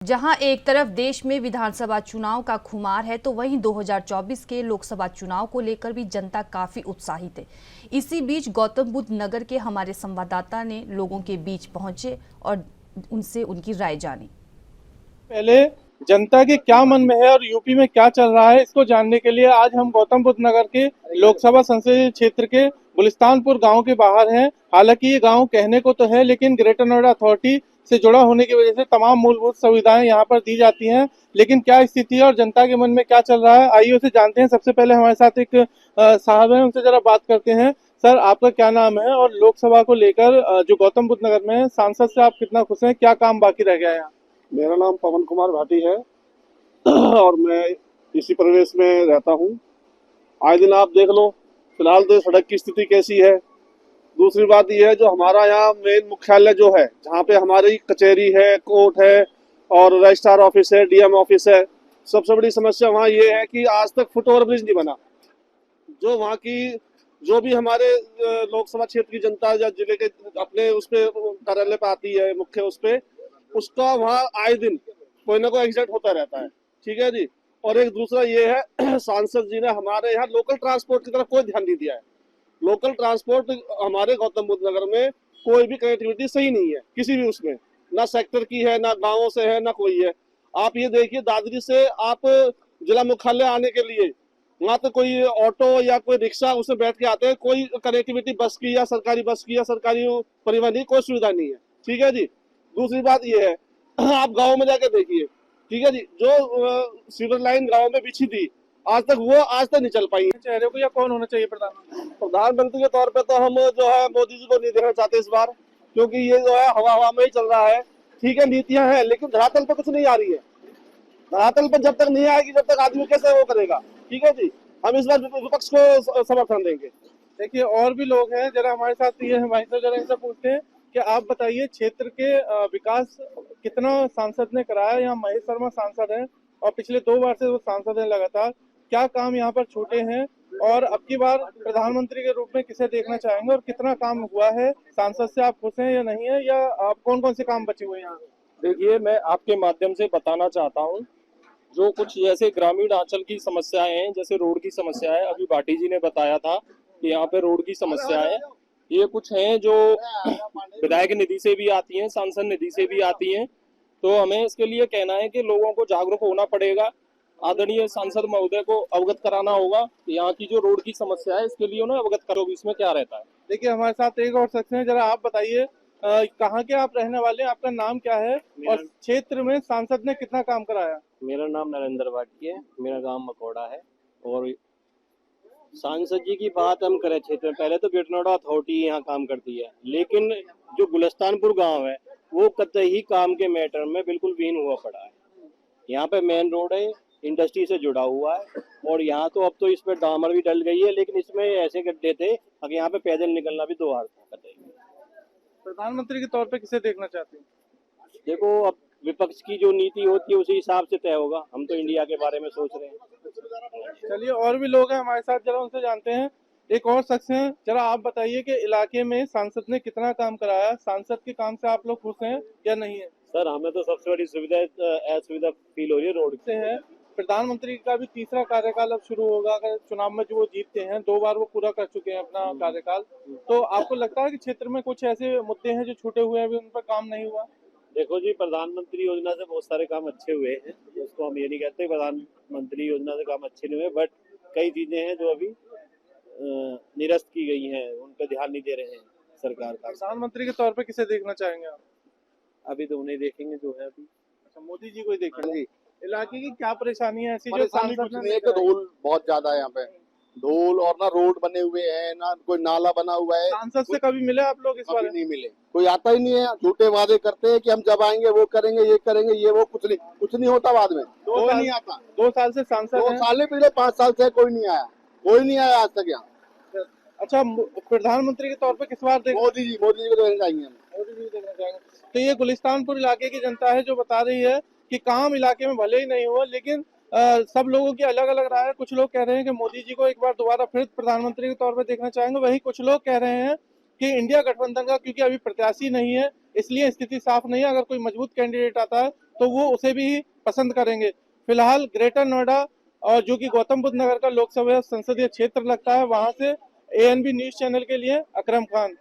जहां एक तरफ देश में विधानसभा चुनाव का खुमार है तो वहीं 2024 के लोकसभा चुनाव को लेकर भी जनता काफी उत्साहित है। इसी बीच गौतम बुद्ध नगर के हमारे संवाददाता ने लोगों के बीच पहुंचे और उनसे उनकी राय जानी। पहले जनता के क्या मन में है और यूपी में क्या चल रहा है, इसको जानने के लिए आज हम गौतम बुद्ध नगर के लोकसभा संसदीय क्षेत्र के गुलिस्तानपुर गांव के बाहर हैं। हालांकि ये गांव कहने को तो है, लेकिन ग्रेटर नोएडा अथॉरिटी से जुड़ा होने की वजह से तमाम मूलभूत सुविधाएं यहां पर दी जाती हैं। लेकिन क्या स्थिति है और जनता के मन में क्या चल रहा है, आइए उसे जानते हैं। सबसे पहले हमारे साथ एक साहब हैं, उनसे जरा बात करते हैं। सर, आपका क्या नाम है और लोकसभा को लेकर जो गौतम बुद्ध नगर में है, सांसद से आप कितना खुश हैं, क्या काम बाकी रह गया है यहाँ? मेरा नाम पवन कुमार भाटी है और मैं इसी प्रदेश में रहता हूँ। आए दिन आप देख लो, फिलहाल तो सड़क की स्थिति कैसी है। दूसरी बात यह है, जो हमारा यहाँ मेन मुख्यालय जो है, जहाँ पे हमारी कचहरी है, कोर्ट है और रजिस्ट्रार ऑफिस है, डीएम ऑफिस है, सबसे बड़ी समस्या वहाँ ये है कि आज तक फुट ओवर ब्रिज नहीं बना। जो वहाँ की जो भी हमारे लोकसभा क्षेत्र की जनता या जिले के अपने उस पे कार्यालय पे आती है, मुख्य उस पे, उसका वहाँ आए दिन कोई ना कोई एक्सीडेंट होता रहता है। ठीक है जी। और एक दूसरा ये है, सांसद जी ने हमारे यहाँ लोकल ट्रांसपोर्ट की तरफ कोई ध्यान नहीं दिया है। लोकल ट्रांसपोर्ट हमारे गौतम बुद्ध नगर में कोई भी कनेक्टिविटी सही नहीं है, किसी भी उसमें, ना सेक्टर की है, ना गाँवों से है, ना कोई है। आप ये देखिए, दादरी से आप जिला मुख्यालय आने के लिए वहाँ तो कोई ऑटो या कोई रिक्शा उसमें बैठ के आते हैं, कोई कनेक्टिविटी बस की या सरकारी बस की या सरकारी परिवहन की कोई सुविधा नहीं है। ठीक है जी। दूसरी बात ये है, आप गांव में जाके देखिए, ठीक है जी, जो सीवर लाइन गांव में बिछी थी, आज तक नहीं चल पाई। चेहरे को या कौन होना चाहिए प्रधानमंत्री? प्रधानमंत्री के तौर पे तो हम जो है मोदी जी को नहीं देखना चाहते इस बार, क्योंकि ये जो है हवा हवा में ही चल रहा है। ठीक है, नीतियां हैं, लेकिन धरातल पे कुछ नहीं आ रही है। धरातल पे जब तक नहीं आएगी, जब तक आदमी कैसे वो करेगा। ठीक है जी। हम इस बार विपक्ष को समर्थन देंगे। देखिए, और भी लोग हैं, जरा हमारे साथ ये हैं भाई साहब, जरा इनसे पूछते हैं कि आप बताइए क्षेत्र के विकास कितना सांसद ने कराया। यहाँ महेश शर्मा सांसद हैं और पिछले 2 बार से वो सांसद हैं लगातार। क्या काम यहाँ पर छूटे हैं और अब की बार प्रधानमंत्री के रूप में किसे देखना चाहेंगे और कितना काम हुआ है? सांसद से आप खुश हैं या नहीं है, या आप कौन कौन से काम बचे हुए हैं यहाँ? देखिए, मैं आपके माध्यम से बताना चाहता हूँ, जो कुछ जैसे ग्रामीण अंचल की समस्याएं हैं, जैसे रोड की समस्या है, अभी भाटी जी ने बताया था कि यहाँ पे रोड की समस्या है। ये कुछ हैं जो विधायक निधि से भी आती हैं, सांसद निधि से भी आती हैं। तो हमें इसके लिए कहना है कि लोगों को जागरूक होना पड़ेगा। आदरणीय सांसद महोदय को अवगत कराना होगा कि यहाँ की जो रोड की समस्या है, इसके लिए उन्हें अवगत करो इसमें क्या रहता है। देखिए, हमारे साथ एक और शख्स हैं, जरा आप बताइए कहाँ के आप रहने वाले हैं, आपका नाम क्या है और क्षेत्र में सांसद ने कितना काम कराया? मेरा नाम नरेंद्र भाटी है, मेरा गांव मकोड़ा है। और सांसद जी की बात हम करें क्षेत्र में, पहले तो ग्रेटर नोएडा अथॉरिटी यहाँ काम करती है, लेकिन जो गुलिस्तानपुर गांव है वो कतई काम के मैटर में बिल्कुल विहीन हुआ पड़ा है। यहाँ पे मेन रोड है, इंडस्ट्री से जुड़ा हुआ है, और यहाँ तो अब तो इस पे डामर भी डल गई है, लेकिन इसमें ऐसे गड्ढे थे अब यहाँ पे पैदल निकलना भी दुआर था कतई। प्रधानमंत्री के तौर पे किसे देखना चाहते हैं? देखो, अब विपक्ष की जो नीति होती है उसी हिसाब से तय होगा। हम तो इंडिया के बारे में सोच रहे हैं। चलिए, और भी लोग हैं हमारे साथ, जरा उनसे जानते हैं। एक और शख्स हैं, जरा आप बताइए कि इलाके में सांसद ने कितना काम कराया, सांसद के काम से आप लोग खुश हैं या नहीं है? सर, हमें तो सबसे बड़ी सुविधा असुविधा फील हो रही है रोड से है। प्रधानमंत्री का भी तीसरा कार्यकाल अब शुरू होगा, अगर चुनाव में जो वो जीतते हैं, 2 बार वो पूरा कर चुके हैं अपना कार्यकाल। तो आपको लगता है कि क्षेत्र में कुछ ऐसे मुद्दे हैं जो छूटे हुए हैं, अभी उन पर काम नहीं हुआ? देखो जी, प्रधानमंत्री योजना से बहुत सारे काम अच्छे हुए हैं, उसको हम ये नहीं कहते प्रधानमंत्री योजना से काम अच्छे नहीं हुए, बट कई चीजें हैं जो अभी निरस्त की गई हैं, उन पर ध्यान नहीं दे रहे हैं सरकार का। प्रधानमंत्री के तौर पे किसे देखना चाहेंगे आप? अभी तो उन्हें देखेंगे जो है अभी। अच्छा, मोदी जी को ही देखेंगे। इलाके की क्या परेशानी है ऐसी जो परेशानी सांसद कुछ ने नहीं है कि धूल बहुत ज्यादा है यहाँ पे। धूल, और ना रोड बने हुए हैं, ना कोई नाला बना हुआ है। सांसद से कभी मिले आप लोग इस कभी बारे? नहीं मिले, कोई आता ही नहीं है। झूठे वादे करते हैं कि हम जब आएंगे वो करेंगे, ये करेंगे, ये वो, कुछ नहीं होता बाद में। कोई नहीं आता। 2 साल से सांसद 2 हैं। साल पिछले 5 साल से कोई नहीं आया, कोई नहीं आया आज तक यहाँ। अच्छा, प्रधानमंत्री के तौर पे किस बार मोदी जी को देखना चाहिए हम। मोदी जी को देखना चाहेंगे। तो ये गुलिस्तानपुर इलाके की जनता है जो बता रही है कि काम इलाके में भले ही नहीं हुआ, लेकिन सब लोगों की अलग अलग राय है। कुछ लोग कह रहे हैं कि मोदी जी को एक बार दोबारा फिर प्रधानमंत्री के तौर पे देखना चाहेंगे, वहीं कुछ लोग कह रहे हैं कि इंडिया गठबंधन का, क्योंकि अभी प्रत्याशी नहीं है, इसलिए स्थिति साफ नहीं है। अगर कोई मजबूत कैंडिडेट आता है तो वो उसे भी पसंद करेंगे। फिलहाल ग्रेटर नोएडा और जो कि गौतम बुद्ध नगर का लोकसभा संसदीय क्षेत्र लगता है, वहां से ANB न्यूज चैनल के लिए अकरम खान।